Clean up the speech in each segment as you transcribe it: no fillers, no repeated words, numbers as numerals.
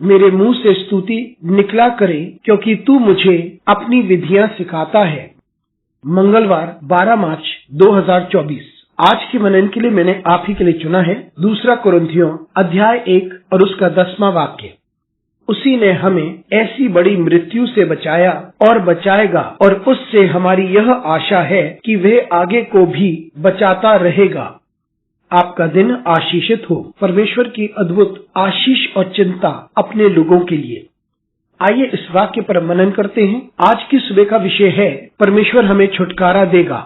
मेरे मुंह से स्तुति निकला करे, क्योंकि तू मुझे अपनी विधियां सिखाता है। मंगलवार 12 मार्च 2024। आज के मनन के लिए मैंने आप ही के लिए चुना है 2 कुरिन्थियों अध्याय 1 और उसका 10वां वाक्य। उसी ने हमें ऐसी बड़ी मृत्यु से बचाया और बचाएगा, और उससे हमारी यह आशा है कि वह आगे को भी बचाता रहेगा। आपका दिन आशीषित हो। परमेश्वर की अद्भुत आशीष और चिंता अपने लोगों के लिए। आइए इस वाक्य पर मनन करते हैं। आज की सुबह का विषय है, परमेश्वर हमें छुटकारा देगा।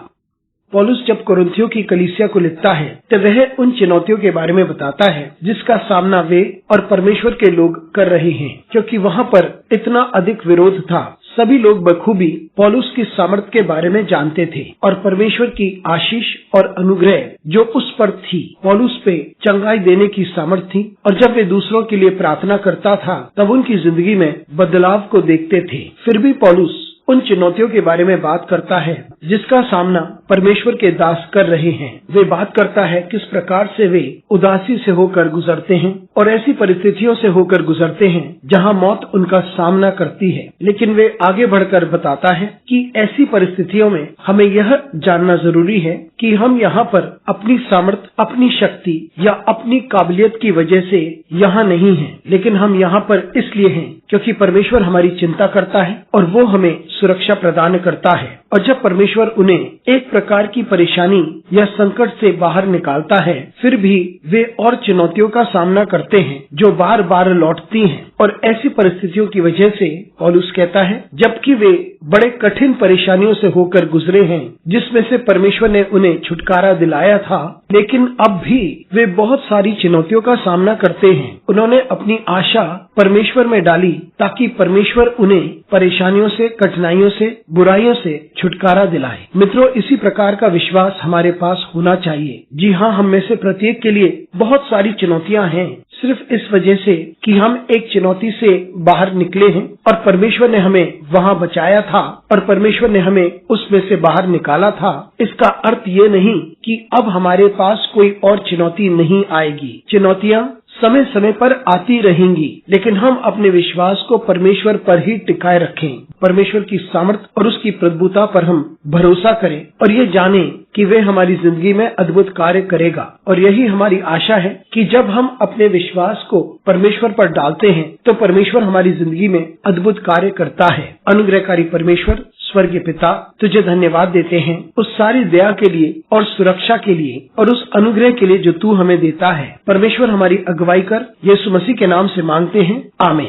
पौलुस जब कुरिन्थियों की कलीसिया को लिखता है तो वह उन चुनौतियों के बारे में बताता है जिसका सामना वे और परमेश्वर के लोग कर रहे हैं, क्योंकि वहां पर इतना अधिक विरोध था। सभी लोग बखूबी पौलुस की सामर्थ के बारे में जानते थे और परमेश्वर की आशीष और अनुग्रह जो उस पर थी, पौलुस पे चंगाई देने की सामर्थ थी। और जब वे दूसरों के लिए प्रार्थना करता था तब उनकी जिंदगी में बदलाव को देखते थे। फिर भी पौलुस उन चुनौतियों के बारे में बात करता है जिसका सामना परमेश्वर के दास कर रहे हैं। वे बात करता है किस प्रकार से वे उदासी से होकर गुजरते हैं और ऐसी परिस्थितियों से होकर गुजरते हैं जहां मौत उनका सामना करती है। लेकिन वे आगे बढ़कर बताता है कि ऐसी परिस्थितियों में हमें यह जानना जरूरी है कि हम यहाँ पर अपनी सामर्थ, अपनी शक्ति या अपनी काबिलियत की वजह से यहाँ नहीं हैं, लेकिन हम यहाँ पर इसलिए हैं क्योंकि परमेश्वर हमारी चिंता करता है और वो हमें सुरक्षा प्रदान करता है। और जब परमेश्वर उन्हें एक प्रकार की परेशानी या संकट से बाहर निकालता है, फिर भी वे और चुनौतियों का सामना करते हैं जो बार बार लौटती हैं। और ऐसी परिस्थितियों की वजह से पौलुस कहता है, जबकि वे बड़े कठिन परेशानियों से होकर गुजरे हैं जिसमें से परमेश्वर ने उन्हें छुटकारा दिलाया था, लेकिन अब भी वे बहुत सारी चुनौतियों का सामना करते हैं। उन्होंने अपनी आशा परमेश्वर में डाली ताकि परमेश्वर उन्हें परेशानियों से, कठिनाइयों से, बुराइयों से छुटकारा दिलाए। मित्रों, इसी प्रकार का विश्वास हमारे पास होना चाहिए। जी हाँ, हम में से प्रत्येक के लिए बहुत सारी चुनौतियां हैं, सिर्फ इस वजह से कि हम एक चुनौती से बाहर निकले हैं और परमेश्वर ने हमें वहां बचाया था और परमेश्वर ने हमें उसमें से बाहर निकाला था। इसका अर्थ ये नहीं कि अब हमारे पास कोई और चुनौती नहीं आएगी। चुनौतियां समय समय पर आती रहेंगी, लेकिन हम अपने विश्वास को परमेश्वर पर ही टिकाए रखें। परमेश्वर की सामर्थ और उसकी प्रभुता पर हम भरोसा करें और ये जाने कि वे हमारी जिंदगी में अद्भुत कार्य करेगा। और यही हमारी आशा है कि जब हम अपने विश्वास को परमेश्वर पर डालते हैं तो परमेश्वर हमारी जिंदगी में अद्भुत कार्य करता है। अनुग्रहकारी परमेश्वर स्वर्गीय पिता, तुझे धन्यवाद देते हैं उस सारी दया के लिए और सुरक्षा के लिए और उस अनुग्रह के लिए जो तू हमें देता है। परमेश्वर हमारी अगुवाई कर, यीशु मसीह के नाम से मांगते हैं, आमीन।